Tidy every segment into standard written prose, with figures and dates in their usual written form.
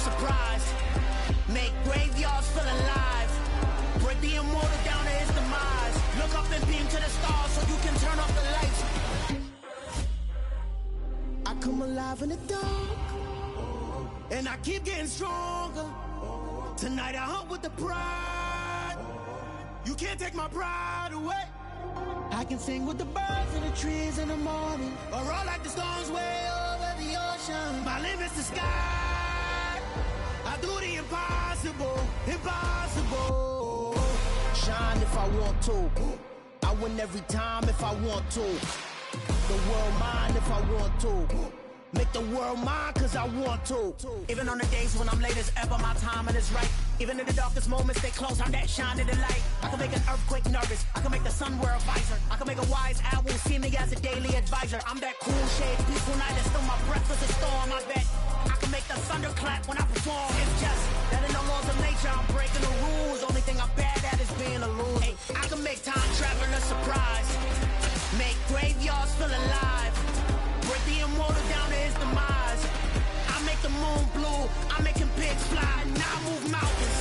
surprise. Make graveyards feel alive. Break the immortal down to his demise. Look up and beam to the stars so you can turn off the lights. I come alive in the dark, and I keep getting stronger. Tonight I hunt with the pride. You can't take my pride away. I can sing with the birds and the trees in the morning, or roll like the storms way over the ocean. My limit's the sky. I do the impossible, impossible. Shine if I want to. I win every time if I want to. The world mine if I want to. Make the world mine cause I want to. Even on the days when I'm late as ever, my timing is right. Even in the darkest moments, stay close, I'm that shining the light. I can make an earthquake nervous, I can make the sun wear a visor. I can make a wise owl see me as a daily advisor. I'm that cool shade, peaceful night, and still my breath is a storm. I bet I can make the thunder clap when I perform. It's just that in the laws of nature, I'm breaking the rules. Only thing I'm bad at is being a loser. Hey, I can make time travel a surprise. Make graveyards feel alive. Break the immortal down to his demise. I make the moon blue, I'm making pigs fly, now I move mountains.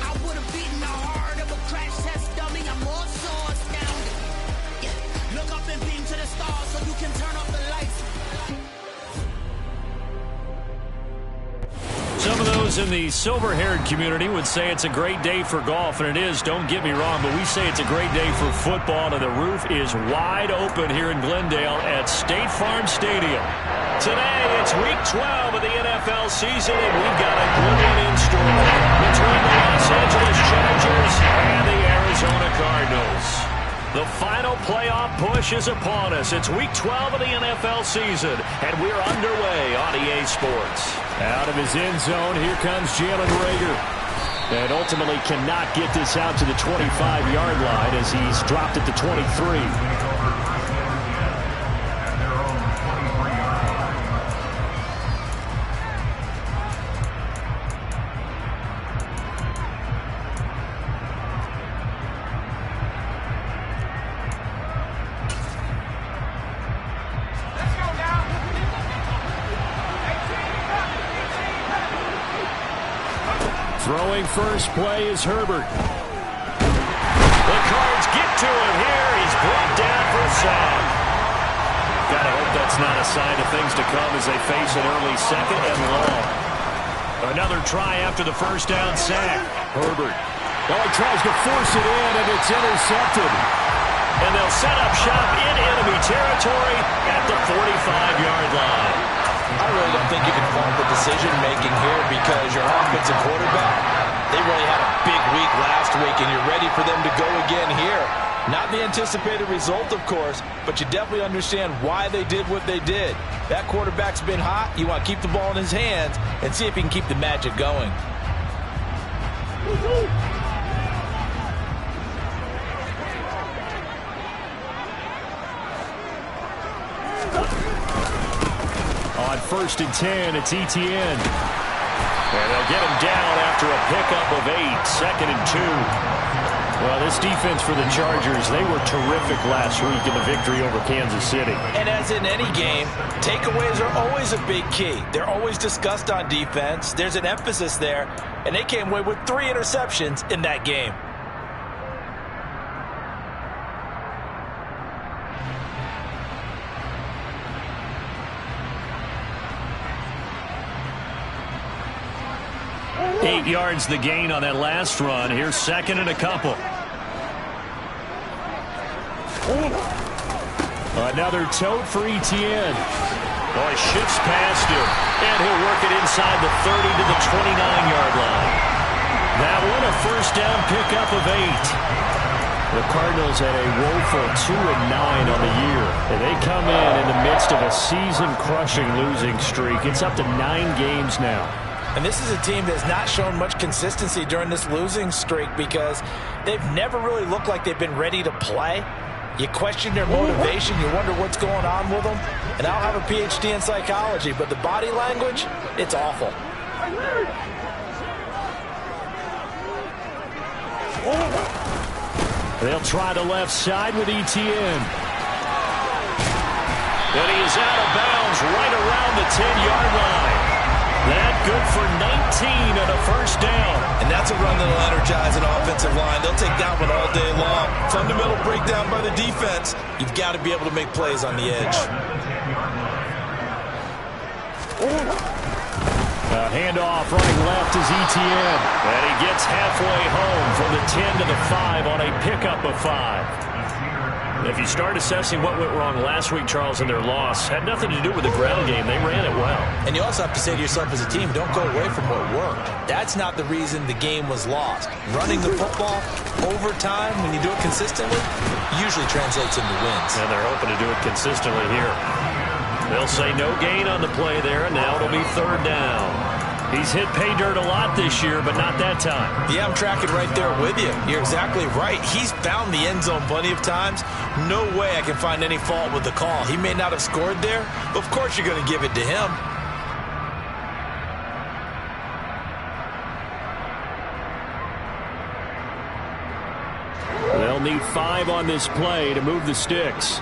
I would've beaten the heart of a crash test dummy, I'm more so astounded. Yeah. Look up and beam to the stars so you can turn off the lights. Some of those in the silver-haired community would say it's a great day for golf, and it is, don't get me wrong, but we say it's a great day for football, and the roof is wide open here in Glendale at State Farm Stadium. Today, it's Week 12 of the NFL season, and we've got a good one in store between the Los Angeles Chargers and the Arizona Cardinals. The final playoff push is upon us. It's Week 12 of the NFL season, and we're underway on EA Sports. Out of his end zone, here comes Jalen Reagor. And ultimately cannot get this out to the 25-yard line as he's dropped it to 23. Throwing first play is Herbert. The Cards get to him here. He's brought down for a sack. Gotta hope that's not a sign of things to come as they face an early second and long. Another try after the first down sack. Herbert. Oh, he tries to force it in, and it's intercepted. And they'll set up shop in enemy territory at the 45-yard line. I really don't think you can fault the decision-making here because your offensive quarterback, they really had a big week last week, and you're ready for them to go again here. Not the anticipated result, of course, but you definitely understand why they did what they did. That quarterback's been hot. You want to keep the ball in his hands and see if he can keep the magic going. On 1st and 10, it's Etienne. And they'll get him down after a pickup of 8, 2nd and 2. Well, this defense for the Chargers, they were terrific last week in the victory over Kansas City. And as in any game, takeaways are always a big key. They're always discussed on defense. There's an emphasis there, and they came away with 3 interceptions in that game. Eight yards the gain on that last run. Here's 2nd and a couple. Another tote for Etienne. Oh, he shifts past him, and he'll work it inside the 30 to the 29-yard line. That one a first down pickup of 8. The Cardinals had a woeful 2-9 on the year. And they come in the midst of a season-crushing losing streak. It's up to 9 games now. And this is a team that's not shown much consistency during this losing streak because they've never really looked like they've been ready to play. You question their motivation. You wonder what's going on with them. And I'll have a PhD in psychology, but the body language, it's awful. They'll try the left side with Etienne. And he is out of bounds right around the 10-yard line. That good for 19 and a first down. And that's a run that'll energize an offensive line. They'll take that one all day long. Fundamental breakdown by the defense. You've got to be able to make plays on the edge. Handoff running left is ETN. And he gets halfway home from the 10 to the 5 on a pickup of 5. If you start assessing what went wrong last week, Charles, in their loss, had nothing to do with the ground game. They ran it well. And you also have to say to yourself as a team, don't go away from what worked. That's not the reason the game was lost. Running the football over time, when you do it consistently, usually translates into wins. And they're hoping to do it consistently here. They'll say no gain on the play there, and now it'll be third down. He's hit pay dirt a lot this year, but not that time. Yeah, I'm tracking right there with you. You're exactly right. He's found the end zone plenty of times. No way I can find any fault with the call. He may not have scored there, but of course you're going to give it to him. They'll need 5 on this play to move the sticks.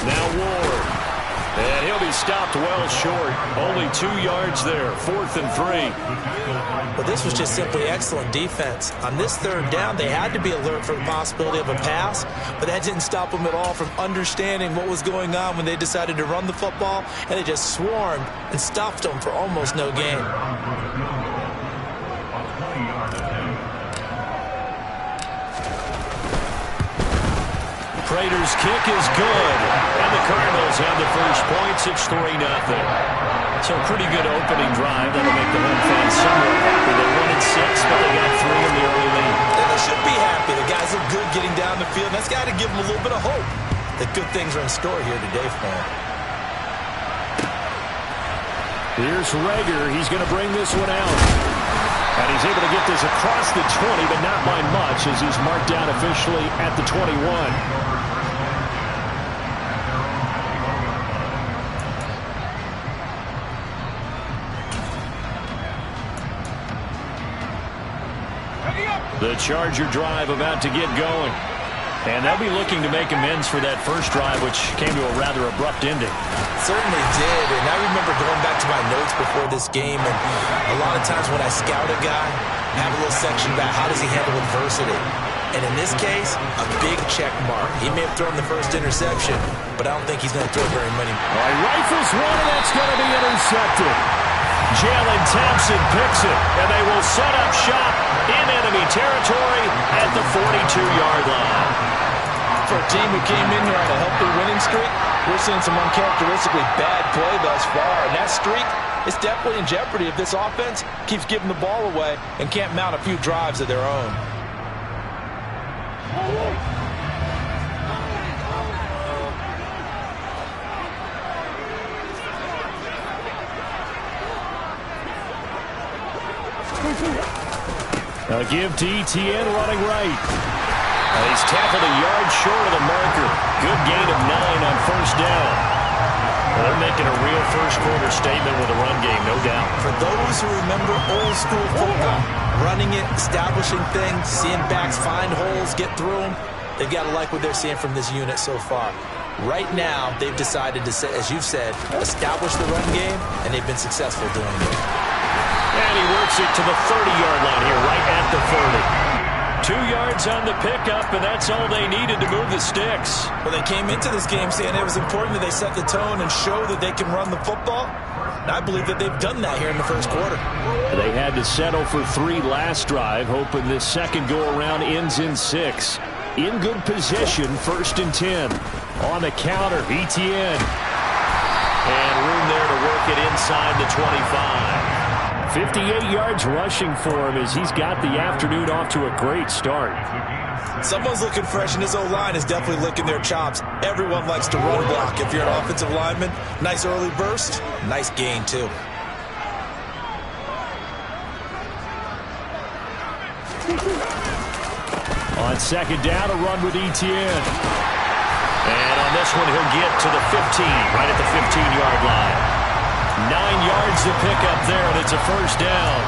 Now Ward. And he'll be stopped well short. Only 2 yards there. 4th and 3. Well, this was just simply excellent defense. On this third down, they had to be alert for the possibility of a pass, but that didn't stop them at all from understanding what was going on when they decided to run the football, and they just swarmed and stopped them for almost no gain. Prater's kick is good. And the Cardinals have the first points. It's 3-0. So a pretty good opening drive. That'll make the home fans somewhat happy. They won at 6, but they got 3 in the early lead. And they should be happy. The guys look good getting down the field. That's got to give them a little bit of hope that good things are in store here today for them. Here's Rager. He's going to bring this one out. And he's able to get this across the 20, but not by much, as he's marked down officially at the 21. The Charger drive about to get going. And they'll be looking to make amends for that first drive, which came to a rather abrupt ending. Certainly did, and I remember going back to my notes before this game, and a lot of times when I scout a guy, I have a little section about how does he handle adversity. And in this case, a big check mark. He may have thrown the first interception, but I don't think he's going to throw very many. He rifles one, and that's going to be intercepted. Jalen Thompson picks it, and they will set up shop in enemy territory at the 42-yard line. For a team who came in here on a healthy winning streak, we're seeing some uncharacteristically bad play thus far, and that streak is definitely in jeopardy if this offense keeps giving the ball away and can't mount a few drives of their own. A give to ETN running right. He's tackled a yard short of the marker. Good gain of 9 on first down. They're making a real first-quarter statement with a run game, no doubt. For those who remember old-school football, running it, establishing things, seeing backs find holes, get through them, they've got to like what they're seeing from this unit so far. Right now, they've decided to, as you've said, establish the run game, and they've been successful doing it. And he works it to the 30-yard line here, right at the 30. 2 yards on the pickup, and that's all they needed to move the sticks. Well, they came into this game saying it was important that they set the tone and show that they can run the football. And I believe that they've done that here in the first quarter. They had to settle for 3 last drive, hoping this second go-around ends in 6. In good position, 1st and 10. On the counter, ETN. And room there to work it inside the 25. 58 yards rushing for him as he's got the afternoon off to a great start. Someone's looking fresh, and his O-line is definitely licking their chops. Everyone likes to run block. If you're an offensive lineman, nice early burst, nice gain too. On second down, a run with ETN. And on this one, he'll get to the 15, right at the 15-yard line. 9 yards to pick up there, and it's a first down.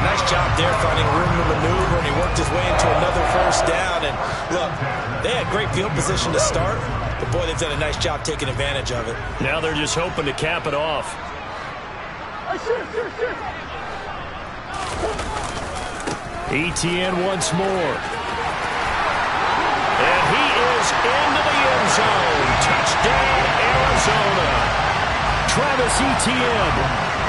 Nice job there finding room to maneuver, and he worked his way into another first down. And look, they had great field position to start, but boy, they've done a nice job taking advantage of it. Now they're just hoping to cap it off. Etienne once more. And he is into the end zone. Touchdown, Arizona. Travis Etienne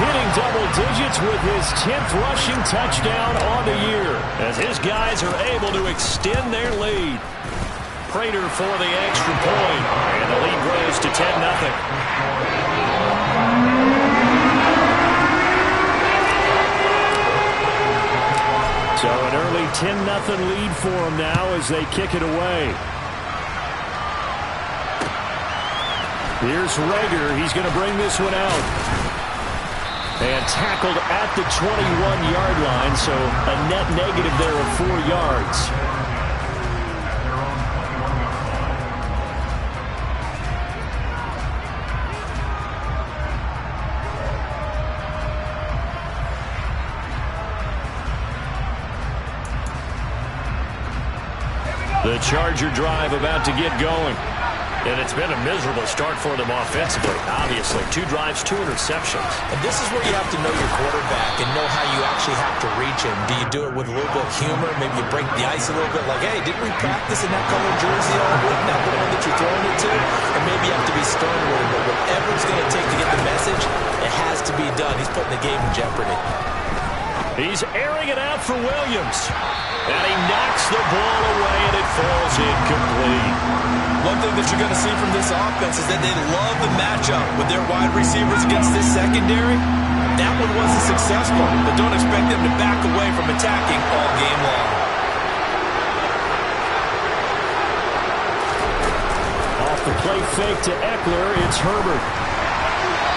hitting double digits with his 10th rushing touchdown on the year as his guys are able to extend their lead. Prater for the extra point, and the lead grows to 10-0. So an early 10-0 lead for them now as they kick it away. Here's Rager. He's going to bring this one out. And tackled at the 21-yard line, so a net negative there of 4 yards. The Charger drive about to get going. And it's been a miserable start for them offensively, obviously. 2 drives, 2 interceptions. And this is where you have to know your quarterback and know how you actually have to reach him. Do you do it with a little bit of humor? Maybe you break the ice a little bit like, hey, didn't we practice in that colored jersey all week? Not the one that you're throwing it to? And maybe you have to be stern with him. But whatever it's going to take to get the message, it has to be done. He's putting the game in jeopardy. He's airing it out for Williams. And he knocks the ball away, and it falls incomplete. One thing that you're going to see from this offense is that they love the matchup with their wide receivers against this secondary. That one wasn't successful, but don't expect them to back away from attacking all game long. Off the play fake to Eckler, it's Herbert.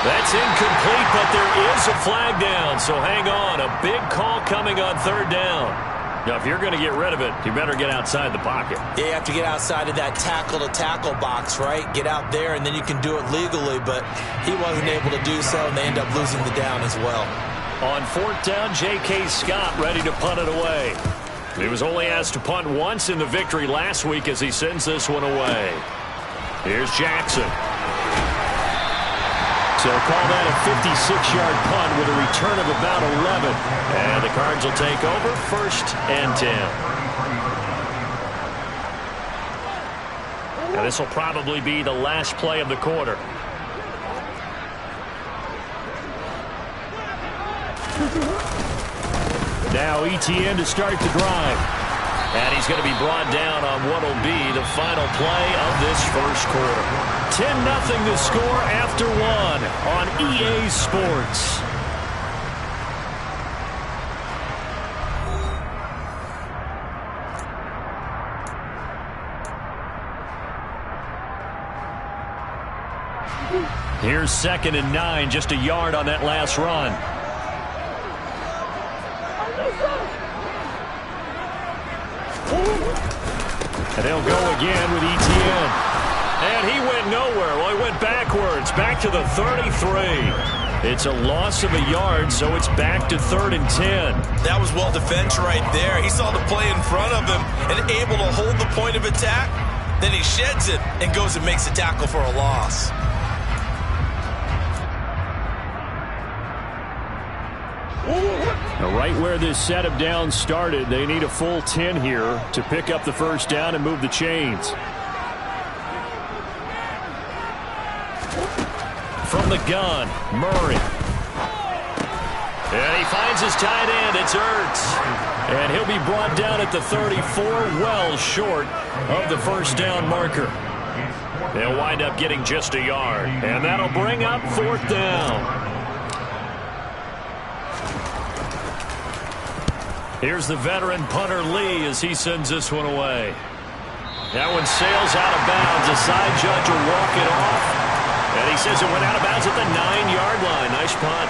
That's incomplete, but there is a flag down, so hang on. A big call coming on 3rd down. Now, if you're going to get rid of it, you better get outside the pocket. Yeah, you have to get outside of that tackle-to-tackle box, right? Get out there, and then you can do it legally, but he wasn't able to do so, and they end up losing the down as well. On 4th down, J.K. Scott ready to punt it away. He was only asked to punt once in the victory last week as he sends this one away. Here's Jackson. So call that a 56-yard punt with a return of about 11. And the Cards will take over 1st and 10. Now this will probably be the last play of the quarter. Now Etienne to start the drive. And he's going to be brought down on what will be the final play of this first quarter. 10-0 the score after 1 on EA Sports. Here's 2nd and 9, just a yard on that last run. And they'll go again with Etienne. And he went nowhere. Well, he went backwards, back to the 33. It's a loss of a yard, so it's back to 3rd and 10. That was well defense right there. He saw the play in front of him and able to hold the point of attack. Then he sheds it and goes and makes a tackle for a loss. Now, right where this set of downs started, they need a full 10 here to pick up the first down and move the chains. From the gun, Murray. And he finds his tight end. It's Ertz. And he'll be brought down at the 34, well short of the first down marker. They'll wind up getting just a yard. And that'll bring up 4th down. Here's the veteran punter Lee as he sends this one away. That one sails out of bounds. The side judge will walk it off. And he says it went out of bounds at the 9-yard line. Nice punt.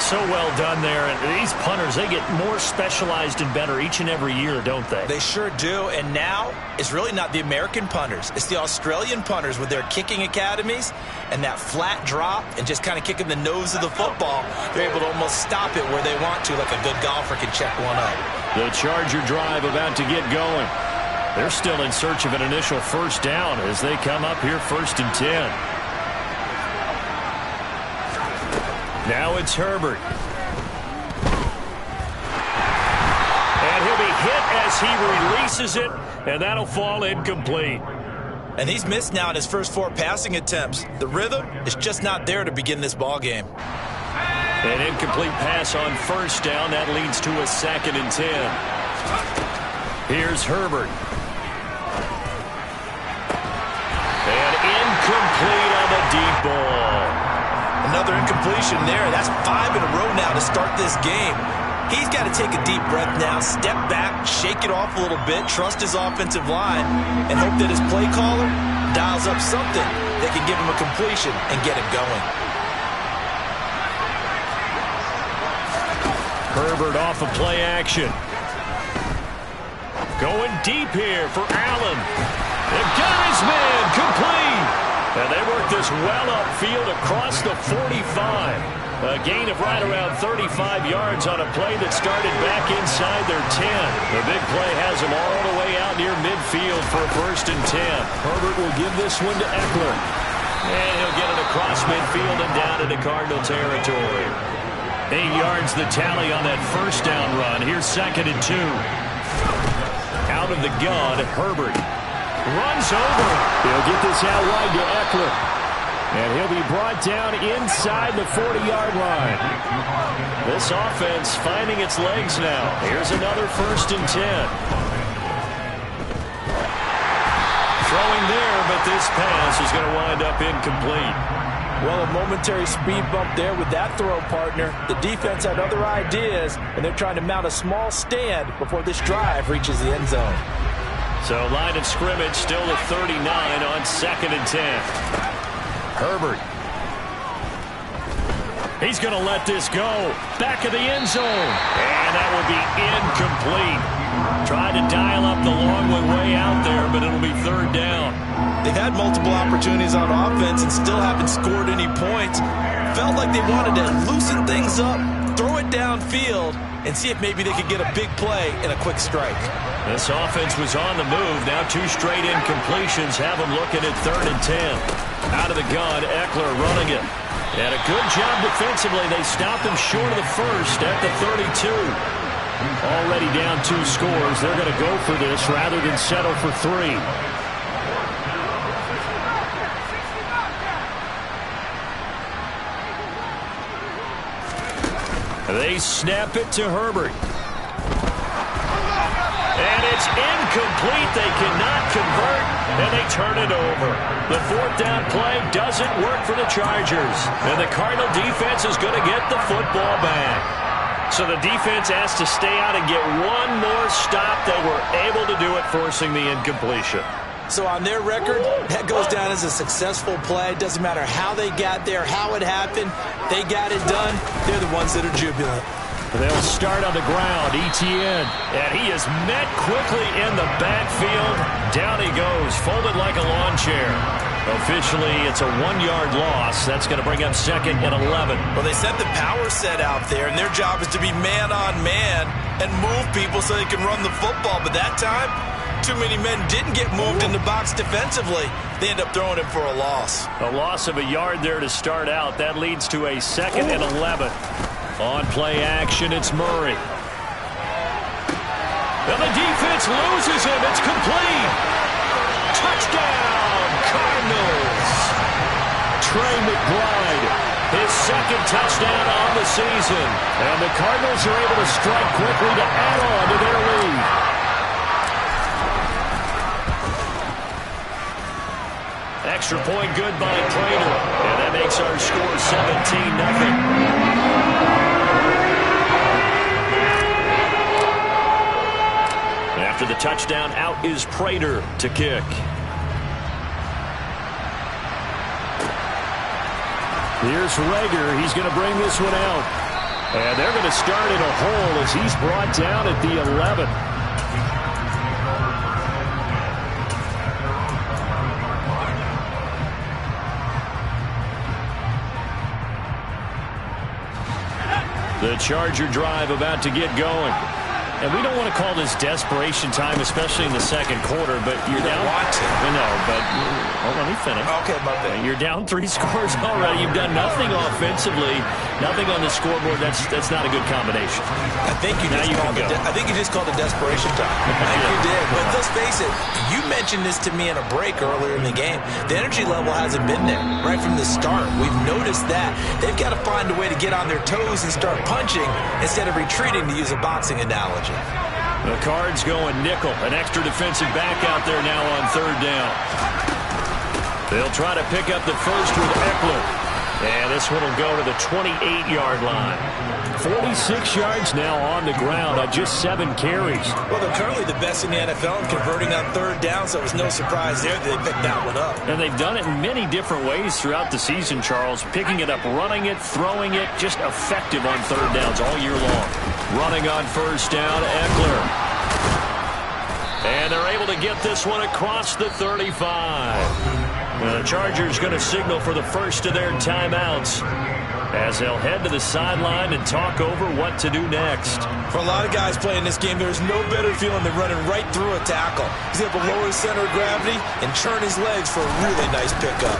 So well done there. And these punters, they get more specialized and better each and every year, don't they? They sure do. And now it's really not the American punters. It's the Australian punters with their kicking academies and that flat drop and just kind of kicking the nose of the football. They're able to almost stop it where they want to, like a good golfer can check one up. The Charger drive about to get going. They're still in search of an initial first down as they come up here 1st and 10. Now it's Herbert. And he'll be hit as he releases it, and that'll fall incomplete. And he's missed now in his first 4 passing attempts. The rhythm is just not there to begin this ball game. An incomplete pass on first down. That leads to a 2nd and 10. Here's Herbert. And incomplete on the deep ball. Another incompletion there. That's 5 in a row now to start this game. He's got to take a deep breath now, step back, shake it off a little bit, trust his offensive line, and hope that his play caller dials up something that can give him a completion and get him going. Herbert off of play action. Going deep here for Allen. They've got his man complete. And they work this well upfield across the 45. A gain of right around 35 yards on a play that started back inside their 10. The big play has them all the way out near midfield for a 1st and 10. Herbert will give this one to Eckler. And he'll get it across midfield and down into Cardinal territory. 8 yards the tally on that first down run. Here's 2nd and 2. Out of the gun, Herbert runs over. He'll get this out wide to Eckler. And he'll be brought down inside the 40-yard line. This offense finding its legs now. Here's another 1st and 10. Throwing there, but this pass is going to wind up incomplete. Well, a momentary speed bump there with that throw, partner. The defense had other ideas, and they're trying to mount a small stand before this drive reaches the end zone. So line of scrimmage still at 39 on 2nd and 10. Herbert. He's going to let this go. Back of the end zone. And that will be incomplete. Tried to dial up the long way out there, but it'll be 3rd down. They've had multiple opportunities on offense and still haven't scored any points. Felt like they wanted to loosen things up, throw it downfield, and see if maybe they could get a big play and a quick strike. This offense was on the move. Now 2 straight incompletions have them looking at 3rd and 10. Out of the gun, Eckler running it. And a good job defensively. They stopped him short of the first at the 32. Already down 2 scores. They're going to go for this rather than settle for 3. They snap it to Herbert. And it's incomplete. They cannot convert, and they turn it over. The 4th down play doesn't work for the Chargers, and the Cardinal defense is going to get the football back. So the defense has to stay out and get one more stop. They were able to do it, forcing the incompletion. So on their record, that goes down as a successful play. Doesn't matter how they got there, how it happened. They got it done. They're the ones that are jubilant. They'll start on the ground. Etienne. And he is met quickly in the backfield. Down he goes, folded like a lawn chair. Officially, it's a 1-yard loss. That's going to bring up 2nd and 11. Well, they sent the power set out there, and their job is to be man-on-man and move people so they can run the football. But that time, too many men didn't get moved in the box defensively. They end up throwing him for a loss. A loss of a yard there to start out. That leads to a 2nd and 11. On play action, it's Murray. And the defense loses him. It's complete. Touchdown, Cardinals. Trey McBride, his 2nd touchdown on the season. And the Cardinals are able to strike quickly to add on to their lead. Extra point good by Prater. And that makes our score 17-0. After the touchdown, out is Prater to kick. Here's Rager. He's going to bring this one out. And they're going to start in a hole as he's brought down at the 11. The Charger drive about to get going. And we don't want to call this desperation time, especially in the second quarter, but you're down. No, but let me finish. Okay, my bad. You're down 3 scores already. You've done nothing offensively, nothing on the scoreboard. That's not a good combination. I think you just called it desperation time. I think you did. But let's face it, you mentioned this to me in a break earlier in the game. The energy level hasn't been there right from the start. We've noticed that. They've got to find a way to get on their toes and start punching instead of retreating, to use a boxing analogy. The Cards going nickel. An extra defensive back out there now on third down. They'll try to pick up the first with Eckler. And this one will go to the 28-yard line. 46 yards now on the ground on just 7 carries. Well, they're currently the best in the NFL in converting on third down, so it was no surprise there that they picked that one up. And they've done it in many different ways throughout the season, Charles. Picking it up, running it, throwing it, just effective on third downs all year long. Running on first down, Eckler. And they're able to get this one across the 35. The Chargers going to signal for the first of their timeouts as they'll head to the sideline and talk over what to do next. For a lot of guys playing this game, there's no better feeling than running right through a tackle. He's able to lower his center of gravity and churn his legs for a really nice pickup.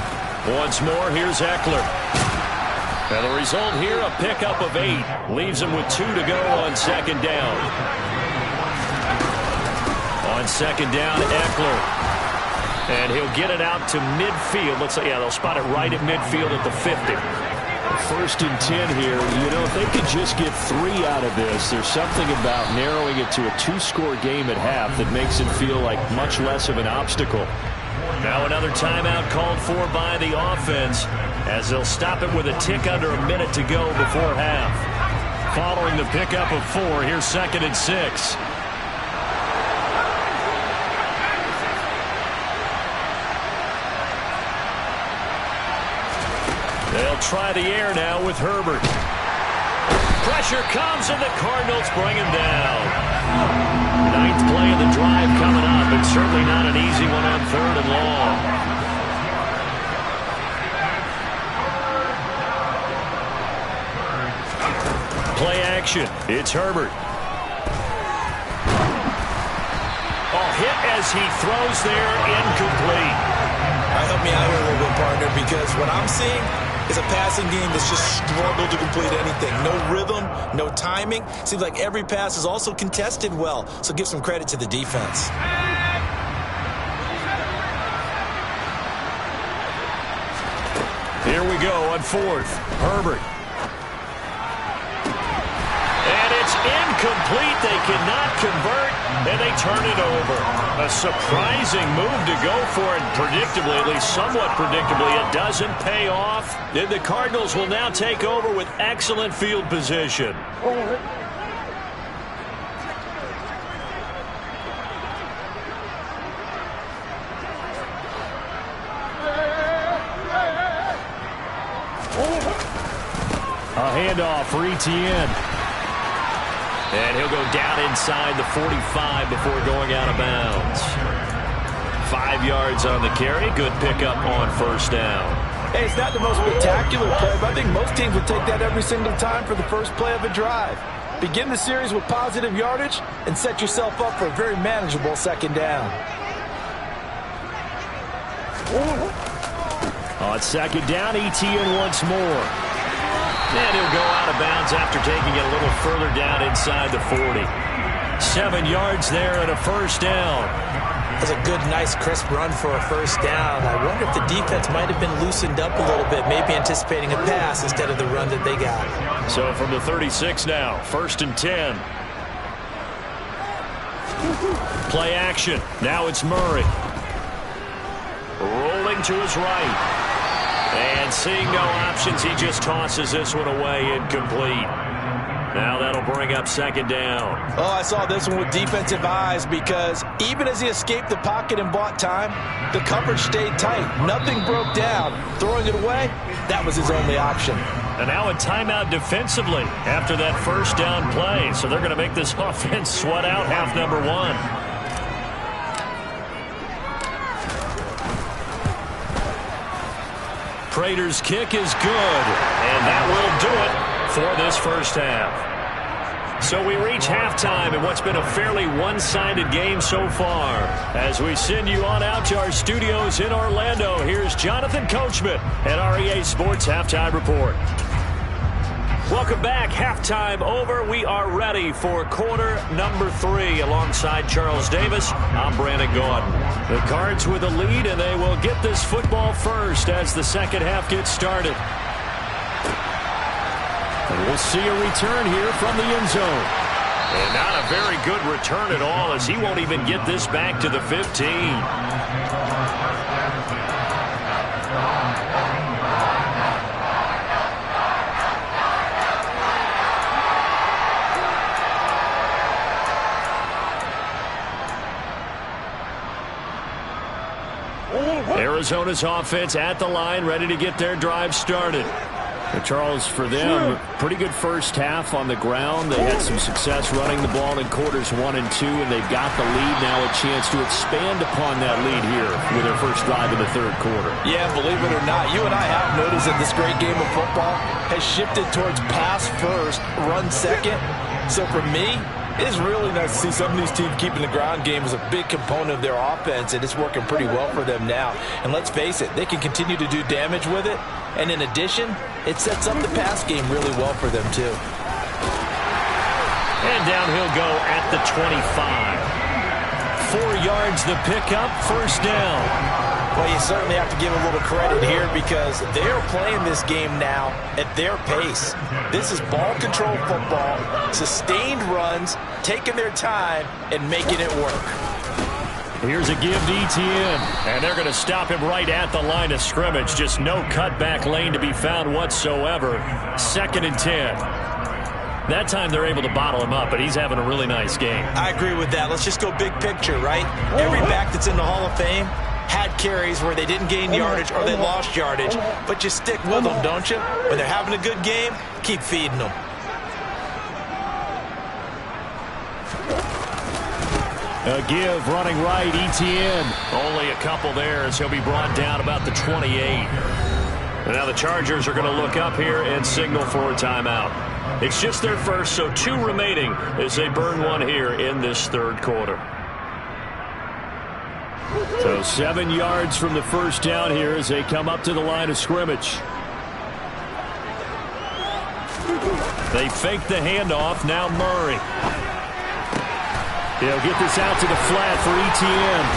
Once more, here's Eckler. And the result here, a pickup of 8. Leaves him with 2 to go on second down. On second down, Eckler. And he'll get it out to midfield. Let's say, yeah, they'll spot it right at midfield at the 50. First and 10 here. You know, if they could just get 3 out of this, there's something about narrowing it to a 2-score game at half that makes it feel like much less of an obstacle. Now another timeout called for by the offense as they'll stop it with a tick under a minute to go before half. Following the pickup of 4, here's second and 6. They'll try the air now with Herbert. Pressure comes, and the Cardinals bring him down. 9th play of the drive coming up, and certainly not an easy one on third and long. Play action. It's Herbert. Hit as he throws there, incomplete. Help me out here a little bit, partner, because what I'm seeing is a passing game that's just struggled to complete anything. No rhythm, no timing. Seems like every pass is also contested well, so give some credit to the defense. Here we go on 4th. Herbert. And it's incomplete. They cannot convert, and they turn it over. A surprising move to go for it, predictably, at least somewhat predictably. It doesn't pay off. And the Cardinals will now take over with excellent field position. A handoff for Etienne. And he'll go down inside the 45 before going out of bounds. 5 yards on the carry. Good pickup on first down. Hey, it's not the most spectacular play, but I think most teams would take that every single time for the first play of a drive. Begin the series with positive yardage and set yourself up for a very manageable second down. On second down, Etienne once more. And he'll go out of bounds after taking it a little further down inside the 40. 7 yards there and a first down. That's a good, nice, crisp run for a first down. I wonder if the defense might have been loosened up a little bit, maybe anticipating a pass instead of the run that they got. So from the 36 now, first and 10. Play action. Now it's Murray. Rolling to his right. And seeing no options, he just tosses this one away, incomplete. Now that'll bring up second down. Oh, I saw this one with defensive eyes because even as he escaped the pocket and bought time, the coverage stayed tight. Nothing broke down. Throwing it away, that was his only option. And now a timeout defensively after that first down play. So they're going to make this offense sweat out half number 1. Prater's kick is good, and that will do it for this first half. So we reach halftime in what's been a fairly one-sided game so far. As we send you on out to our studios in Orlando, here's Jonathan Coachman at REA Sports Halftime Report. Welcome back. Halftime over. We are ready for quarter number 3. Alongside Charles Davis, I'm Brandon Gaudin. The Cards with a lead, and they will get this football first as the second half gets started. And we'll see a return here from the end zone. And not a very good return at all, as he won't even get this back to the 15. Arizona's offense at the line, ready to get their drive started. Charles, for them, pretty good first half on the ground. They had some success running the ball in quarters 1 and 2, and they've got the lead now, a chance to expand upon that lead here with their first drive in the third quarter. Yeah, believe it or not, you and I have noticed that this great game of football has shifted towards pass first, run second. So for me, it's really nice to see some of these teams keeping the ground game as a big component of their offense, and it's working pretty well for them now. And let's face it, they can continue to do damage with it. And in addition, it sets up the pass game really well for them, too. And down he'll go at the 25. 4 yards the pickup, first down. Well, you certainly have to give a little credit here because they're playing this game now at their pace. This is ball control football, sustained runs, taking their time, and making it work. Here's a give to Etienne, and they're going to stop him right at the line of scrimmage. Just no cutback lane to be found whatsoever. 2nd and 10. That time they're able to bottle him up, but he's having a really nice game. I agree with that. Let's just go big picture, right? Every back that's in the Hall of Fame had carries where they didn't gain yardage or they lost yardage, but you stick with them, don't you? When they're having a good game, keep feeding them. A give running right, Etienne. Only a couple there as he'll be brought down about the 28. And now the Chargers are going to look up here and signal for a timeout. It's just their first, so 2 remaining as they burn one here in this third quarter. So 7 yards from the first down here as they come up to the line of scrimmage. They fake the handoff. Now Murray. He'll get this out to the flat for Etienne.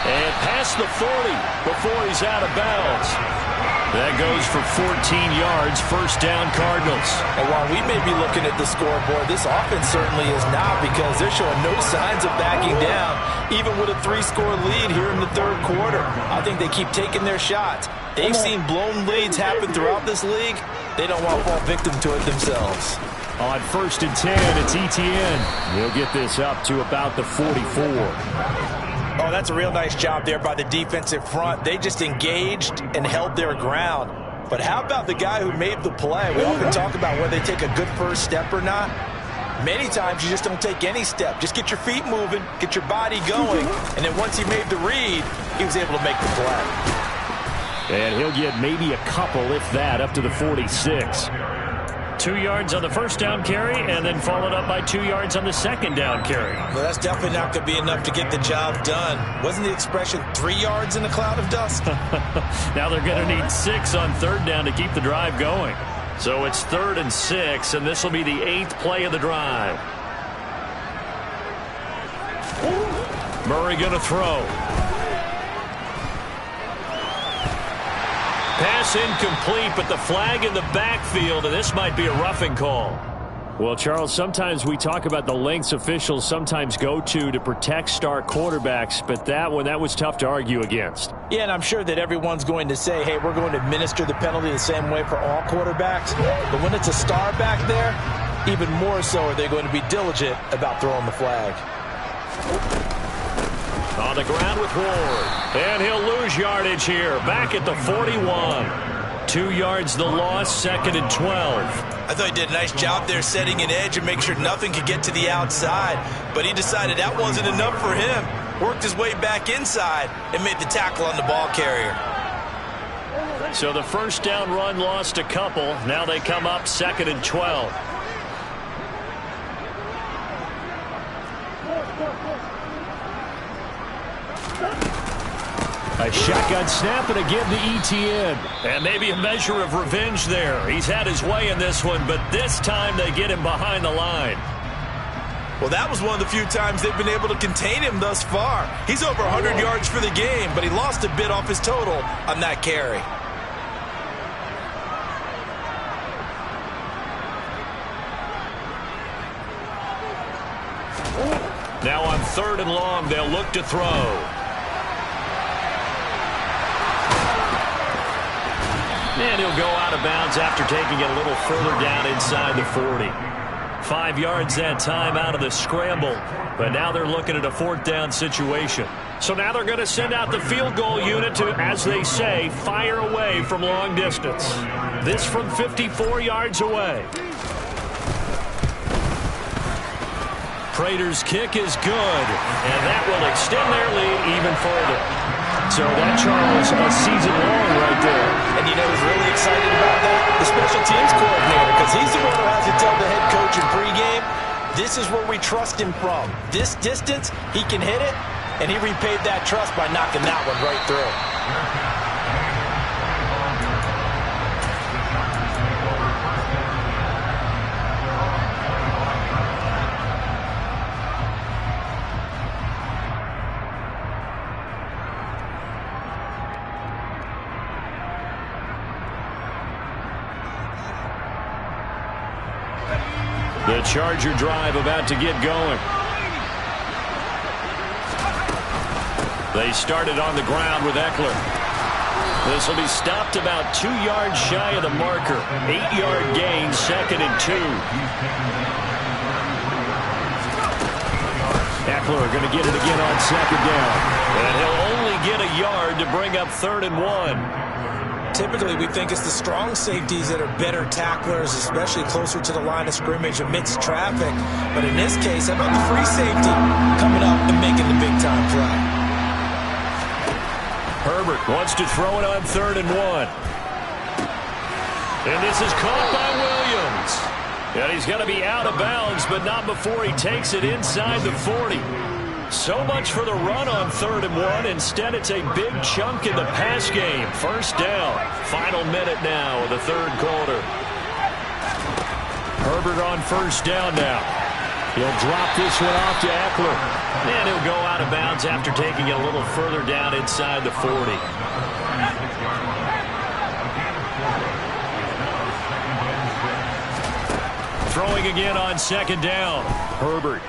And past the 40 before he's out of bounds. That goes for 14 yards, first down Cardinals. And while we may be looking at the scoreboard, this offense certainly is not because they're showing no signs of backing down, even with a 3-score lead here in the third quarter. I think they keep taking their shots. They've seen blown leads happen throughout this league. They don't want to fall victim to it themselves. On 1st and 10, it's Etienne. He'll get this up to about the 44. Oh, that's a real nice job there by the defensive front. They just engaged and held their ground. But how about the guy who made the play? We often talk about whether they take a good first step or not. Many times you just don't take any step. Just get your feet moving, get your body going, and then once he made the read, he was able to make the play. And he'll get maybe a couple, if that, up to the 46. 2 yards on the first down carry, and then followed up by 2 yards on the second down carry. Well, that's definitely not going to be enough to get the job done. Wasn't the expression 3 yards in a cloud of dust? Now they're going to need 6 on third down to keep the drive going. So it's 3rd and 6, and this will be the 8th play of the drive. Murray going to throw. Pass incomplete, but the flag in the backfield, and this might be a roughing call. Well, Charles, sometimes we talk about the lengths officials sometimes go to protect star quarterbacks, but that one, that was tough to argue against. Yeah, and I'm sure that everyone's going to say, hey, we're going to administer the penalty the same way for all quarterbacks. But when it's a star back there, even more so are they going to be diligent about throwing the flag. On the ground with Ward. And he'll lose yardage here. Back at the 41. 2 yards the loss, 2nd and 12. I thought he did a nice job there setting an edge and make sure nothing could get to the outside. But he decided that wasn't enough for him. Worked his way back inside and made the tackle on the ball carrier. So the first down run lost a couple. Now they come up 2nd and 12. A shotgun snap and again to ETN. And maybe a measure of revenge there. He's had his way in this one, but this time they get him behind the line. Well, that was one of the few times they've been able to contain him thus far. He's over 100 yards for the game, but he lost a bit off his total on that carry. Now on 3rd and long, they'll look to throw. And he'll go out of bounds after taking it a little further down inside the 40. 5 yards that time out of the scramble. But now they're looking at a 4th down situation. So now they're going to send out the field goal unit to, as they say, fire away from long distance. This from 54 yards away. Prater's kick is good, and that will extend their lead even further. So that, Charles, a season long right there. And you know who's really excited about that? The special teams coordinator, because he's the one who has to tell the head coach in pregame, this is where we trust him from. This distance, he can hit it, and he repaid that trust by knocking that one right through. The Charger drive about to get going. They started on the ground with Eckler. This will be stopped about 2 yards shy of the marker. 8-yard gain, 2nd and 2. Eckler going to get it again on 2nd down. And he'll only get a yard to bring up 3rd and 1. Typically, we think it's the strong safeties that are better tacklers, especially closer to the line of scrimmage amidst traffic. But in this case, how about the free safety coming up and making the big-time play? Herbert wants to throw it on 3rd and 1. And this is caught by Williams. And he's going to be out of bounds, but not before he takes it inside the 40. So much for the run on 3rd and 1. Instead, it's a big chunk in the pass game. 1st down. Final minute now of the 3rd quarter. Herbert on 1st down now. He'll drop this one off to Eckler. And he'll go out of bounds after taking it a little further down inside the 40. Throwing again on 2nd down. Herbert.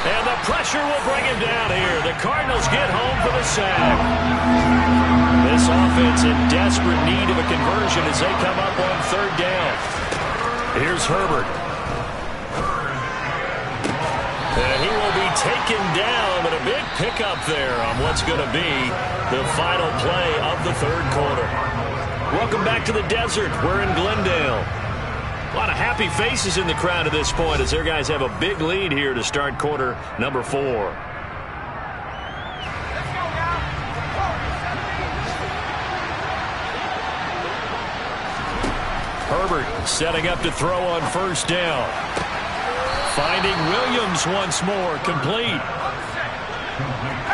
And the pressure will bring him down here. The Cardinals get home for the sack. This offense in desperate need of a conversion as they come up on 3rd down. Here's Herbert. And he will be taken down, but a big pickup there on what's going to be the final play of the 3rd quarter. Welcome back to the desert. We're in Glendale. A lot of happy faces in the crowd at this point as their guys have a big lead here to start quarter number 4. Herbert setting up to throw on 1st down. Finding Williams once more, complete.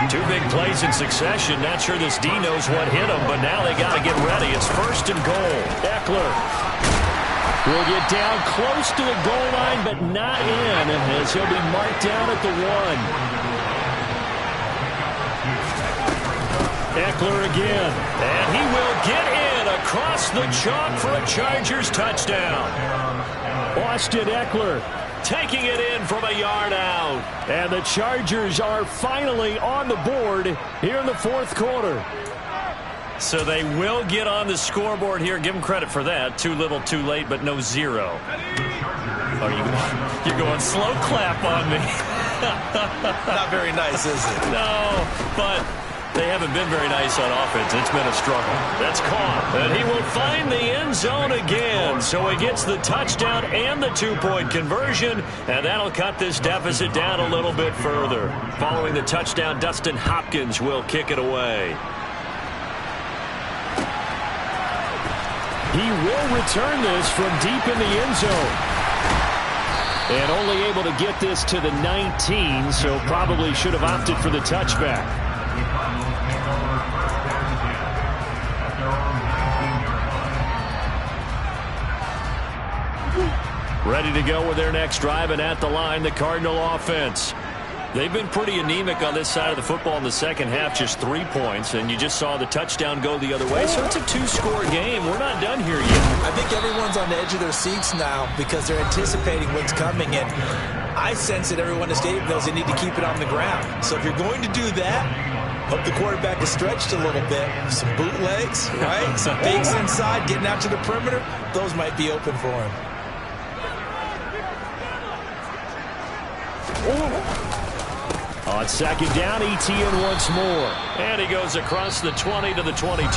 2 big plays in succession. Not sure this D knows what hit him, but now they got to get ready. It's 1st and goal. Eckler will get down close to the goal line, but not in, as he'll be marked down at the 1. Eckler again, and he will get in across the chalk for a Chargers touchdown. Austin Eckler taking it in from a yard out. And the Chargers are finally on the board here in the 4th quarter. So they will get on the scoreboard here. Give them credit for that. Too little, too late, but no 0. Oh, you're going slow clap on me. Not very nice, is it? No, but they haven't been very nice on offense. It's been a struggle. That's caught. And he will find the end zone again. So he gets the touchdown and the 2-point conversion, and that'll cut this deficit down a little bit further. Following the touchdown, Dustin Hopkins will kick it away. He will return this from deep in the end zone. And only able to get this to the 19, so probably should have opted for the touchback. Ready to go with their next drive, and at the line, the Cardinal offense. They've been pretty anemic on this side of the football in the second half, just 3 points, and you just saw the touchdown go the other way, so it's a 2-score game. We're not done here yet. I think everyone's on the edge of their seats now because they're anticipating what's coming, and I sense that everyone in the stadium knows they need to keep it on the ground. So if you're going to do that, hope the quarterback is stretched a little bit. Some bootlegs, right? Some fakes inside, getting out to the perimeter. Those might be open for him. On second down, ETN once more. And he goes across the 20 to the 22.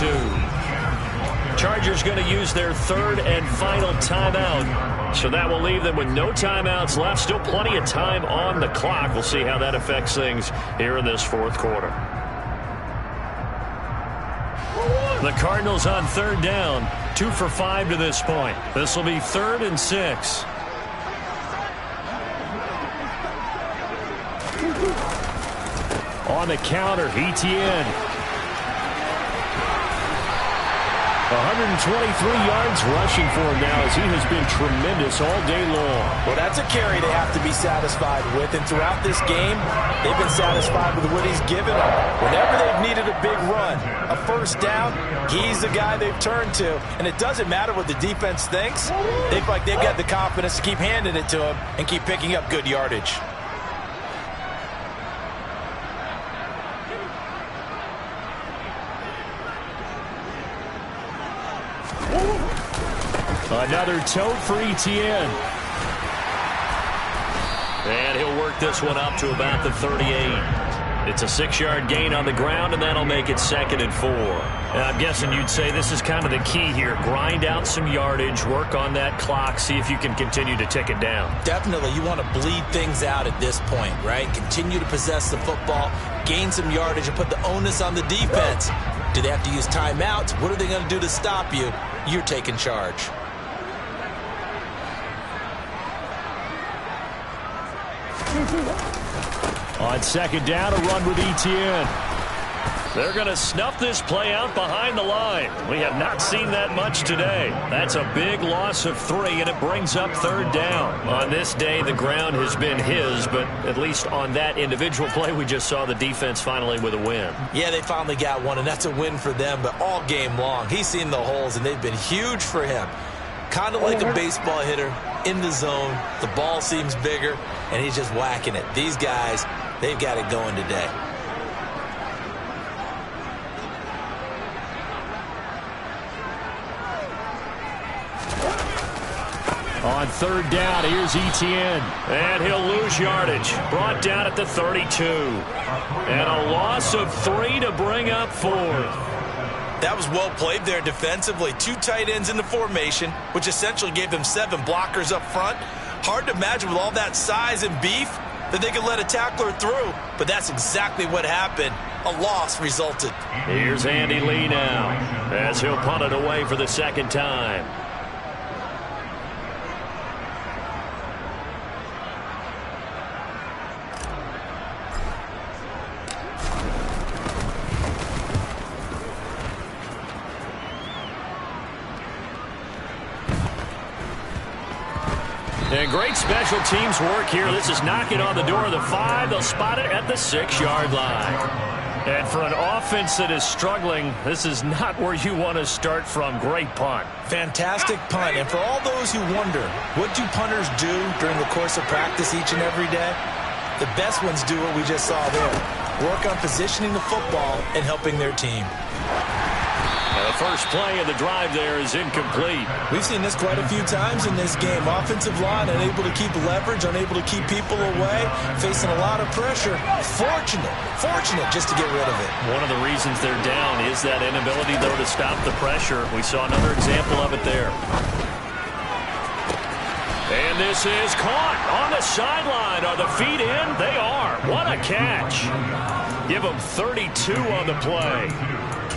Chargers going to use their third and final timeout. So that will leave them with no timeouts left. Still plenty of time on the clock. We'll see how that affects things here in this fourth quarter. The Cardinals on third down. 2 for 5 to this point. This will be 3rd and 6. On the counter, ETN. 123 yards rushing for him now as he has been tremendous all day long. Well, that's a carry they have to be satisfied with, and throughout this game, they've been satisfied with what he's given them. Whenever they've needed a big run, a first down, he's the guy they've turned to. And it doesn't matter what the defense thinks. They feel like they've got the confidence to keep handing it to him and keep picking up good yardage. Another tote for ETN. And he'll work this one up to about the 38. It's a 6-yard gain on the ground, and that'll make it 2nd and 4. And I'm guessing you'd say this is kind of the key here. Grind out some yardage, work on that clock, see if you can continue to tick it down. Definitely. You want to bleed things out at this point, right? Continue to possess the football, gain some yardage, and put the onus on the defense. Do they have to use timeouts? What are they going to do to stop you? You're taking charge. On second down, a run with ETN. They're going to snuff this play out behind the line. We have not seen that much today. That's a big loss of 3, and it brings up 3rd down. On this day, the ground has been his, but at least on that individual play, we just saw the defense finally with a win. Yeah, they finally got one, and that's a win for them, but all game long, he's seen the holes, and they've been huge for him. Kind of like a baseball hitter in the zone. The ball seems bigger, and he's just whacking it. These guys, they've got it going today. On third down, here's ETN. And he'll lose yardage. Brought down at the 32. And a loss of 3 to bring up 4th. That was well played there defensively. 2 tight ends in the formation, which essentially gave them 7 blockers up front. Hard to imagine with all that size and beef that they could let a tackler through, but that's exactly what happened. A loss resulted. Here's Andy Lee now as he'll punt it away for the 2nd time. And great special teams work here. This is knocking on the door of the 5. They'll spot it at the 6-yard line. And for an offense that is struggling, this is not where you want to start from. Great punt. Fantastic punt. And for all those who wonder, what do punters do during the course of practice each and every day? The best ones do what we just saw there. Work on positioning the football and helping their team. The first play of the drive there is incomplete. We've seen this quite a few times in this game. Offensive line unable to keep leverage, unable to keep people away, facing a lot of pressure. Fortunate just to get rid of it. One of the reasons they're down is that inability, though, to stop the pressure. We saw another example of it there. And this is caught on the sideline. Are the feet in? They are. What a catch. Give them 32 on the play.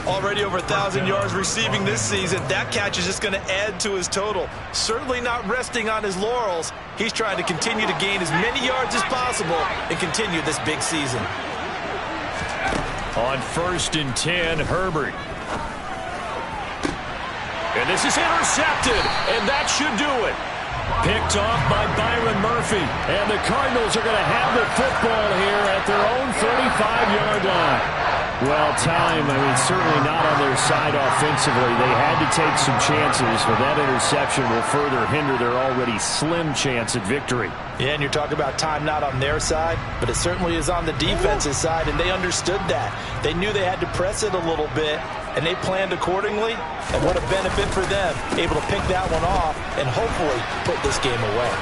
Already over 1,000 yards receiving this season. That catch is just going to add to his total. Certainly not resting on his laurels. He's trying to continue to gain as many yards as possible and continue this big season. On 1st and 10, Herbert. And this is intercepted, and that should do it. Picked off by Byron Murphy. And the Cardinals are going to have the football here at their own 35-yard line. Well, time, certainly not on their side offensively. They had to take some chances, but that interception will further hinder their already slim chance at victory. Yeah, and you're talking about time not on their side, but it certainly is on the defense's side, and they understood that. They knew they had to press it a little bit, and they planned accordingly, and what a benefit for them, able to pick that one off and hopefully put this game away.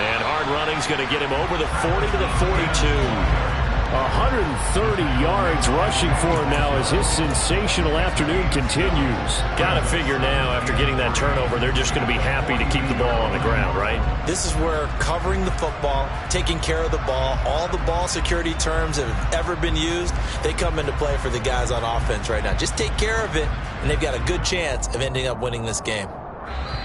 And hard running's going to get him over the 40 to the 42. 130 yards rushing for him now as his sensational afternoon continues. Got to figure now, after getting that turnover, they're just going to be happy to keep the ball on the ground, right? This is where covering the football, taking care of the ball, all the ball security terms that have ever been used, they come into play for the guys on offense right now. Just take care of it, and they've got a good chance of ending up winning this game.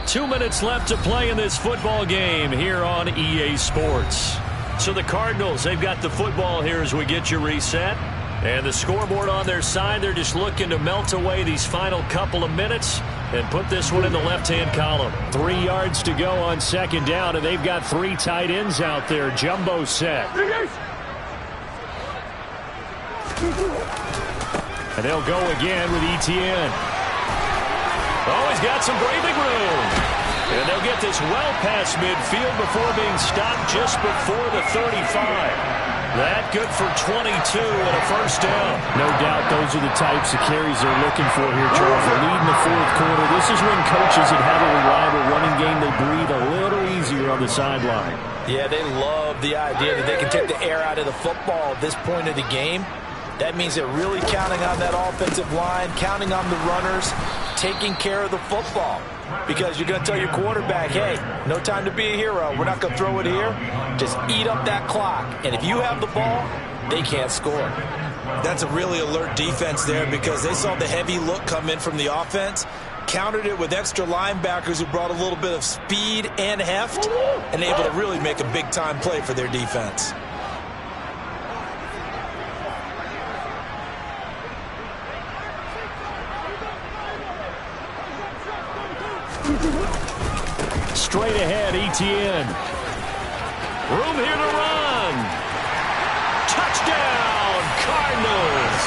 2 minutes left to play in this football game here on EA Sports. So the Cardinals, they've got the football here as we get you reset. And the scoreboard on their side, they're just looking to melt away these final couple of minutes and put this one in the left-hand column. 3 yards to go on 2nd down, and they've got 3 tight ends out there. Jumbo set. And they'll go again with Etienne. Oh, he's got some breathing room. And they'll get this well past midfield before being stopped just before the 35. That good for 22 and a 1st down. No doubt those are the types of carries they're looking for here, Charles. They're leading the 4th quarter. This is when coaches that have a reliable running game, they breathe a little easier on the sideline. Yeah, they love the idea that they can take the air out of the football at this point of the game. That means they're really counting on that offensive line, counting on the runners, taking care of the football. Because you're going to tell your quarterback, hey, no time to be a hero. We're not going to throw it here. Just eat up that clock. And if you have the ball, they can't score. That's a really alert defense there because they saw the heavy look come in from the offense, countered it with extra linebackers who brought a little bit of speed and heft, and able to really make a big-time play for their defense. Straight ahead, Etienne. Room here to run. Touchdown, Cardinals.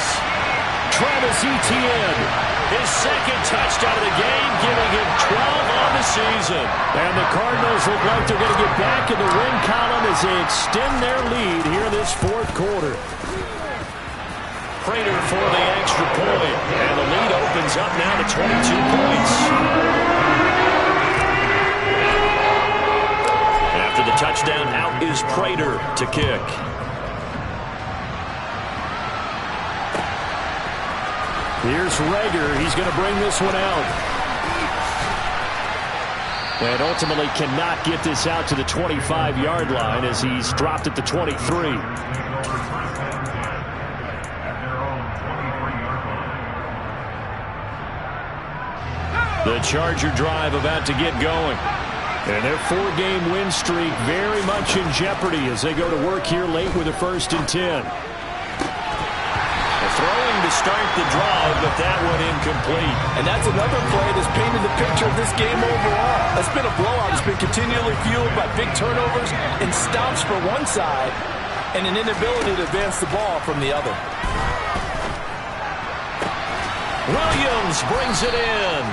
Travis Etienne, his 2nd touchdown of the game, giving him 12 on the season. And the Cardinals look like they're going to get back in the win column as they extend their lead here in this 4th quarter. Prater for the extra point. And the lead opens up now to 22 points. After the touchdown, out is Prater to kick. Here's Rager. He's going to bring this one out. And ultimately cannot get this out to the 25-yard line as he's dropped at the 23. The Charger drive about to get going. And their 4-game win streak very much in jeopardy as they go to work here late with a 1st and 10. Throwing to start the drive, but that one incomplete. And that's another play that's painted the picture of this game overall. It's been a blowout. It's been continually fueled by big turnovers and stops for one side and an inability to advance the ball from the other. Williams brings it in.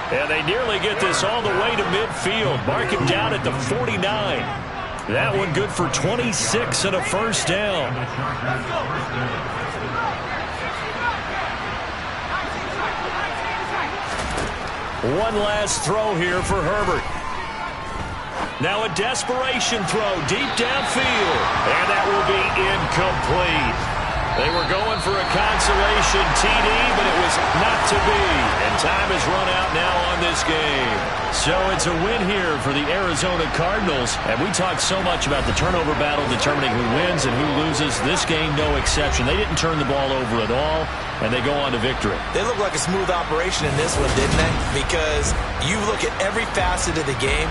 And they nearly get this all the way to midfield. Mark him down at the 49. That one good for 26 and a 1st down. One last throw here for Herbert. Now a desperation throw deep downfield. And that will be incomplete. They were going for a concept consolation TD, but it was not to be. And time has run out now on this game. So it's a win here for the Arizona Cardinals. And we talked so much about the turnover battle determining who wins and who loses. This game, no exception. They didn't turn the ball over at all, and they go on to victory. They look like a smooth operation in this one, didn't they? Because you look at every facet of the game,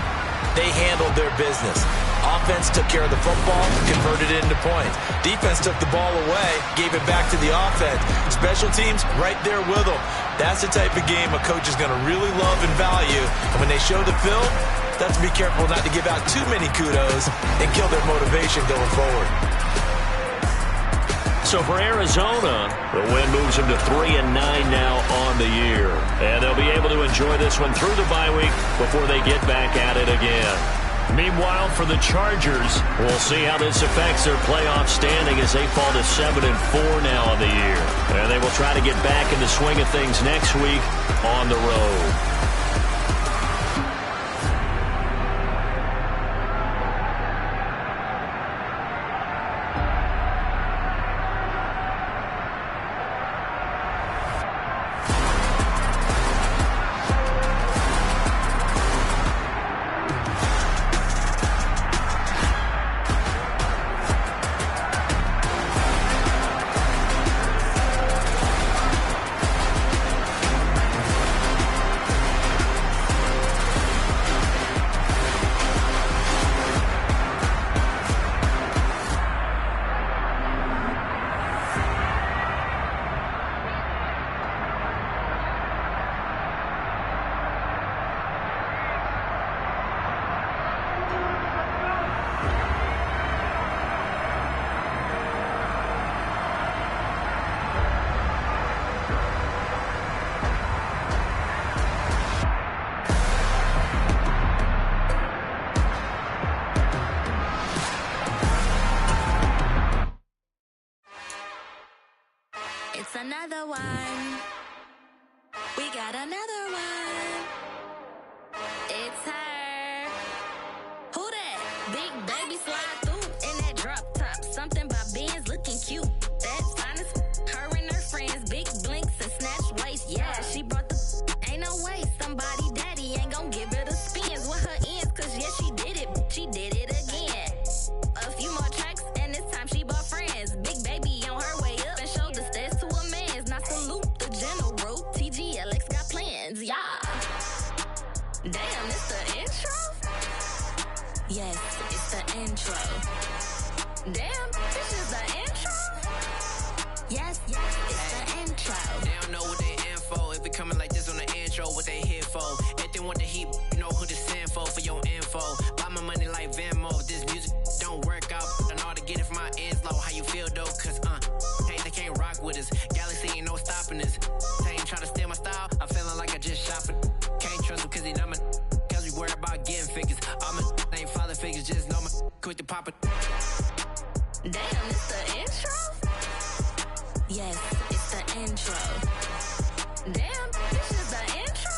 they handled their business. Offense took care of the football, converted it into points. Defense took the ball away, gave it back to the offense. Special teams, right there with them. That's the type of game a coach is going to really love and value. And when they show the film, they have to be careful not to give out too many kudos and kill their motivation going forward. So for Arizona, the win moves them to 3-9 now on the year. And they'll be able to enjoy this one through the bye week before they get back at it again. Meanwhile, for the Chargers, we'll see how this affects their playoff standing as they fall to 7-4 now on the year. And they will try to get back in the swing of things next week on the road. Another one. We got another one. It's her. Who that? Big baby slide through in that drop top. Something by Benz looking cute. That's fine as her and her friends. Big blinks and snatch waist. Yeah, she brought the ain't no way. Somebody daddy ain't gon' give her the spins with her ends. Cause yeah, she did it. She did it again. A few more tracks and this time she bought friends. Big baby on her way up and showed the stairs to a man's. Now salute the general. TGLX got plans, yeah. Damn, it's the intro? Yes, it's the intro. Damn, this is the intro? Yes, it's the intro. They don't know what they in for. If it coming like this on the intro, what they here for? If they want the heat, you know who to send for your info. Buy my money like Venmo. If this music don't work out, and all to get it from my ends low. How you feel though? Cause hey, they can't rock with us. Galaxy ain't no stopping this. They ain't try to steal my style. I'm feeling like I just shop it. Can't trust him cause he not my. Cause we worry about getting figures. All my ain't father figures, just know my quick to pop it. Damn, it's the intro? Yes, it's the intro. Damn, this is the intro?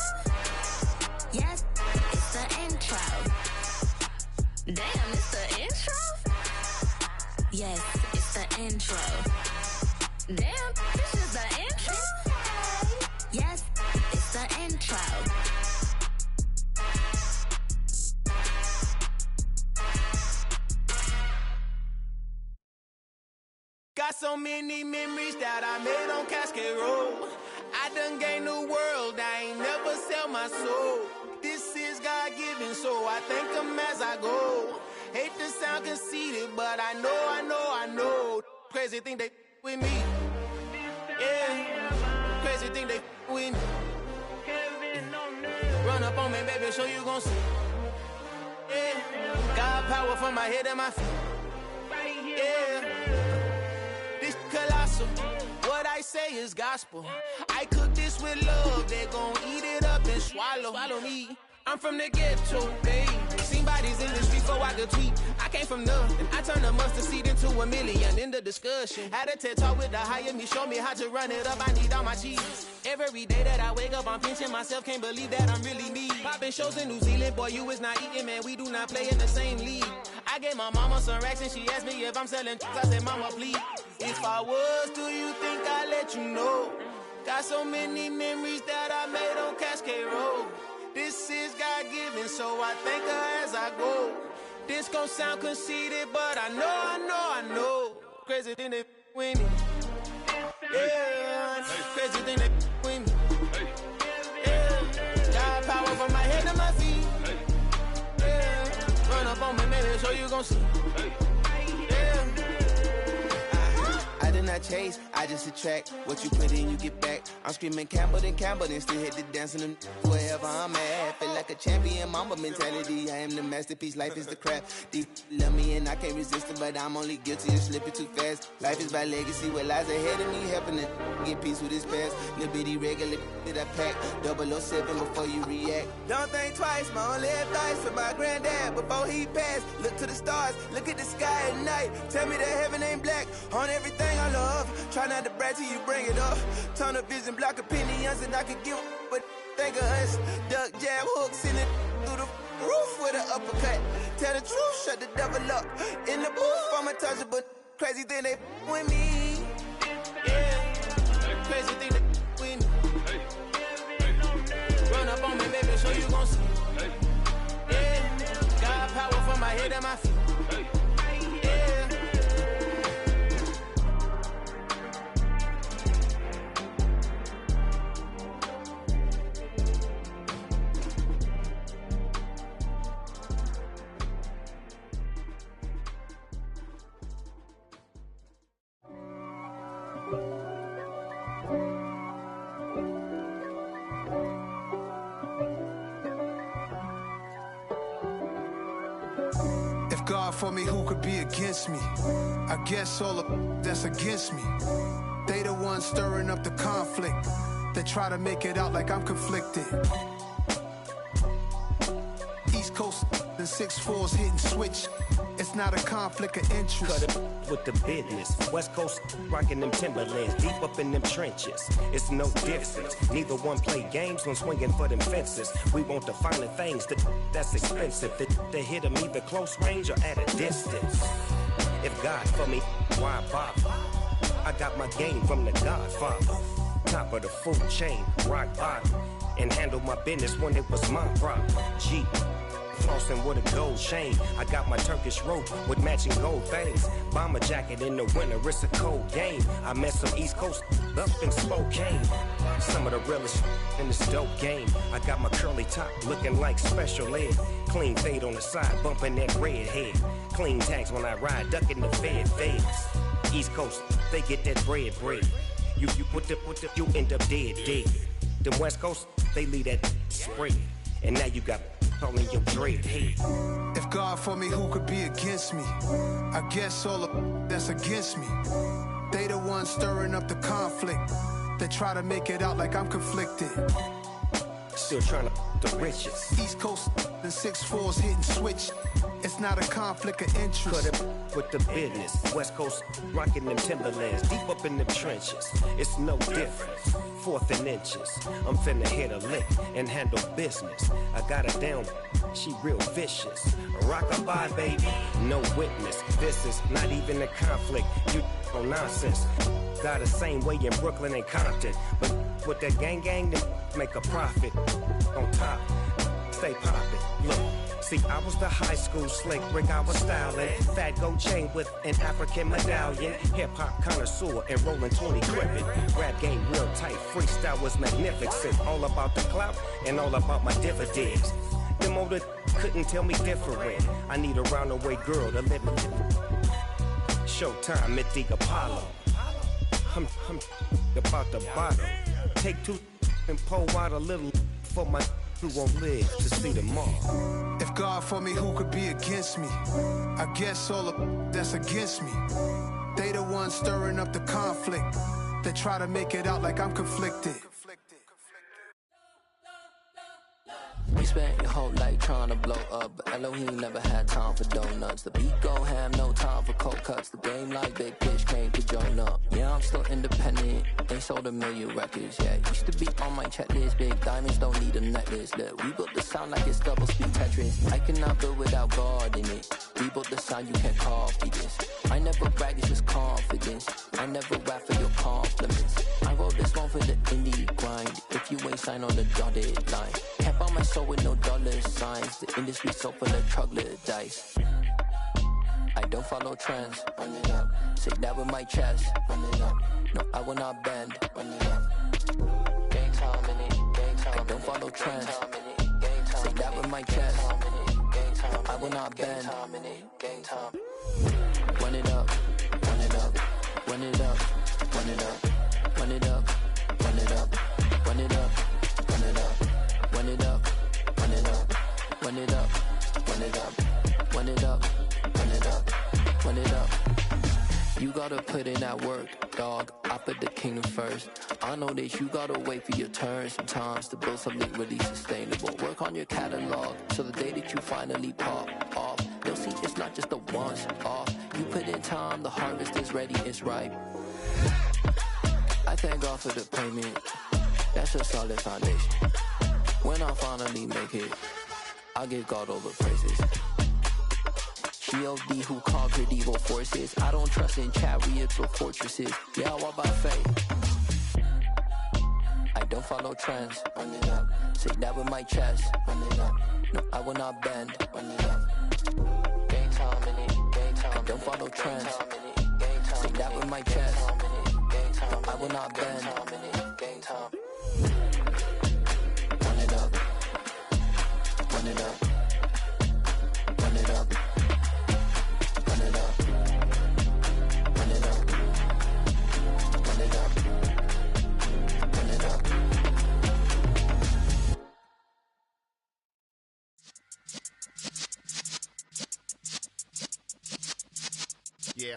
Yes, it's the intro. Damn, it's the intro? Yes, it's the intro. Damn, this is the intro? Yes, it's the intro. Got so many memories that I made on Cascade Road. I done gained the world, I ain't never sell my soul. This is God-given, so I thank him as I go. Hate to sound conceited, but I know. Crazy thing they with me. Yeah, crazy thing they with me. Run up on me, baby, so you gon' see. Yeah, got power from my head and my feet. Yeah. Colossal, what I say is gospel. I cook this with love, they gon' eat it up and swallow me. I'm from the ghetto, babe. Seen bodies in the streets before I could tweet. I came from nothing, I turned a mustard seed into a million. In the discussion, had a TED talk with the higher me, show me how to run it up, I need all my cheese. Every day that I wake up, I'm pinching myself, can't believe that I'm really me. Popping shows in New Zealand, boy, you is not eating, man, we do not play in the same league. I gave my mama some racks and she asked me if I'm selling. I said, mama, please. If I was, do you think I'd let let you know. Got so many memories that I made on Cascade Road. This is God-given, so I thank her as I go. This gon' sound conceited, but I know. Crazy thing they with me. Yeah, crazy thing they with me. Yeah, got power from my head to my feet. Yeah, run up on me, maybe, so you gon' see. I did not chase, I just attract. What you put in, you get back. I'm screaming Campbell, then still hit the dance and them wherever I'm at. Feel like a champion, mamba mentality. I am the masterpiece, life is the crap. These love me and I can't resist it, but I'm only guilty of slipping too fast. Life is by legacy, what lies ahead of me, helping to get peace with his past. Little bitty regular that I pack, 007 before you react. Don't think twice, my only advice for my granddad before he passed. Look to the stars, look at the sky at night. Tell me that heaven ain't black on everything I love. Try not to brag till you bring it up. Tunnel vision, block opinions, and I could give but think of us. Duck jab hooks in it through the roof with an uppercut. Tell the truth, shut the devil up. In the booth, I'm untouchable. Crazy thing they with me. Yeah, crazy thing they with me. Run up on me, baby, so you gon' see. Yeah, got power from my head and my feet. God for me, who could be against me? I guess all of that's against me. They the ones stirring up the conflict. They try to make it out like I'm conflicted. East Coast and 6'4's hitting switch. It's not a conflict of interest. Cut it with the business. West Coast rocking them Timberlands, deep up in them trenches. It's no difference. Neither one play games when swinging for them fences. We want the finer things that's expensive. They hit them either close range or at a distance. If God for me, why bother? I got my game from the Godfather. Top of the food chain, rock bottom. And handle my business when it was my problem. G. Flossing with a gold chain. I got my Turkish rope with matching gold things. Bomber jacket in the winter, it's a cold game. I met some East Coast up in Spokane. Some of the realest in this dope game. I got my curly top looking like special ed. Clean fade on the side, bumping that red head. Clean tags when I ride, ducking the feds. East Coast, they get that bread. You you end up dead. The West Coast, they leave that spray. And now you got calling your dread head. If God for me, who could be against me? I guess all of that's against me. They the ones stirring up the conflict. They try to make it out like I'm conflicted. Still trying to the riches. East Coast and 6'4's hitting switch. It's not a conflict of interest. Cut it with the business. West Coast rocking them Timberlands, deep up in them trenches. It's no difference. Fourth and inches. I'm finna hit a lick and handle business. I got her down, she real vicious. Rock-a-bye, baby, no witness. This is not even a conflict. You on nonsense. Got the same way in Brooklyn and Compton. But with that gang, then make a profit. On top, stay poppin'. Look. See, I was the high school slick Rick, I was styling. Fat gold chain with an African medallion. Hip-hop connoisseur and rolling 20 cribbin'. Rap game real tight, freestyle was magnificent. All about the clout and all about my dividends. Them older couldn't tell me different. I need a roundaway girl to live with. Showtime, Mythic Apollo. I'm about the bottom. Take two and pull out a little for my who won't live to see tomorrow. If God for me, who could be against me? I guess all of that's against me. They the ones stirring up the conflict. They try to make it out like I'm conflicted. We spent your whole life trying to blow up, but Elohim never had time for donuts. The beat go ham, no time for cold cuts. The game like Big Pitch came to join up. Yeah, I'm still independent, they sold 1 million records. Yeah, used to be on my checklist. Big diamonds don't need a necklace. Look, we built the sound like it's double speed Tetris. I cannot build without God in it. We built the sound, you can't copy this. I never brag, it's just confidence. I never rap for your compliments. sign on the dotted line. Can't buy my soul with no dollar signs. The industry so full of troglodytes. I don't follow trends. Run it up. Say that with my chest. Run it up. No, I will not bend. Run it up. Gang time in it. Gang time. I don't follow trends. Say that with my chest. I will not bend. Gang time. Run it up. Run it up. Run it up. Run it up. Run it up. Run it up. Run it up. Run it up. Run it up. Run it up. Run it up. Run it up. Run it up. Run it up. Run it up. You gotta put in that work, dog. I put the kingdom first. I know that you gotta wait for your turn sometimes to build something really sustainable. Work on your catalog so the day that you finally pop off, they'll see it's not just a once off. You put in time, the harvest is ready, it's ripe. I thank God for the payment. That's a solid foundation. When I finally make it, I give God all the praises. G.O.D. who conquered evil forces. I don't trust in chariots or fortresses. Yeah, I walk by faith. I don't follow trends. Run it up. Say that with my chest. Run it up. No, I will not bend. Run it up. Gang time in it. Gang time. I don't follow trends. Say that with my chest. I will not bend. Gang time. Run it up. Run it up. Run it up. Run it up. Run it up. Run it up. Run it up. Yeah.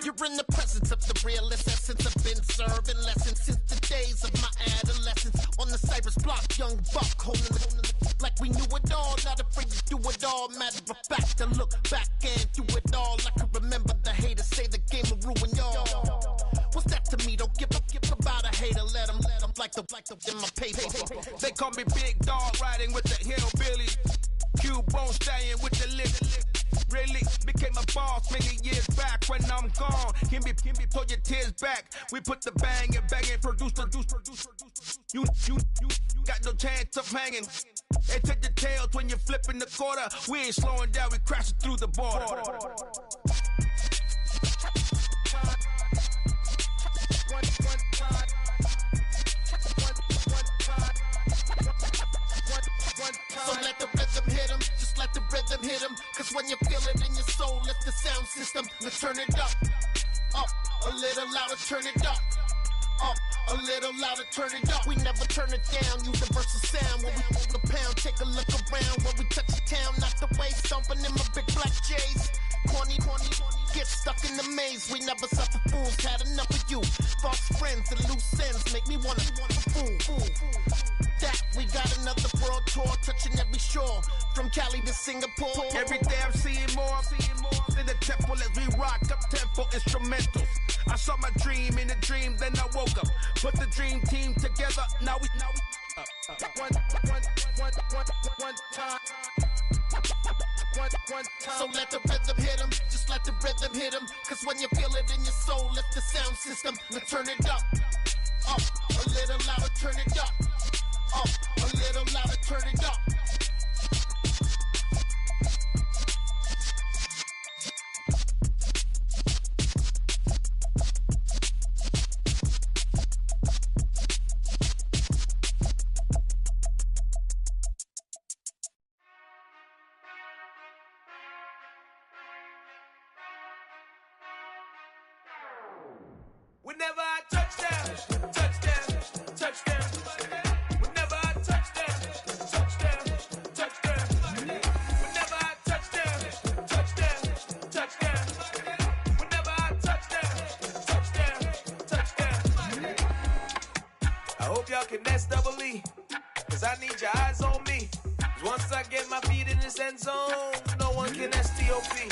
You're in the presence of the realest essence. I've been serving lessons since the days of my adolescence. On the Cypress block, young buck holding the like we knew it all. Not afraid to do it all. Matter of fact, to look back and do it all. I can remember the haters say the game will ruin y'all. What's that to me? Don't give about a hater. Let them like the in my paper. They call me Big Dog, riding with the hillbillies. Cubone staying with the lip. Really became a boss many years back. When I'm gone, can be pull your tears back. We put the bang and produce. You got no chance of hanging. They take the tails when you're flipping the quarter. We ain't slowing down, we crashing through the border. So let the rhythm hit him, just let the rhythm hit him. Cause when you feel it in your soul, lift the sound system. Now turn it up, a little louder, turn it up, a little louder, turn it up. We never turn it down, universal sound. When we move the pound, take a look around. When we touch the town, not the way, stomping in my big black J's. Corny, get stuck in the maze. We never suffer fools, had enough of you. False friends and loose ends make me wanna fool. That we got another world tour, touching every shore, from Cali to Singapore. Every day I'm seeing more in the temple as we rock up tempo instrumentals. I saw my dream in a dream, then I woke up. Put the dream team together, now we one time. So let the rhythm hit him, just let the rhythm hit him. Cause when you feel it in your soul, lift the sound system. Now turn it up, a little louder, turn it up, a little louder, turn it up. Whenever I touchdown. Whenever I touchdown. Whenever I touchdown. Whenever I touchdown. I hope y'all can nest double E, cause I need your eyes on me. Cause once I get my feet in this end zone, no one can STOP.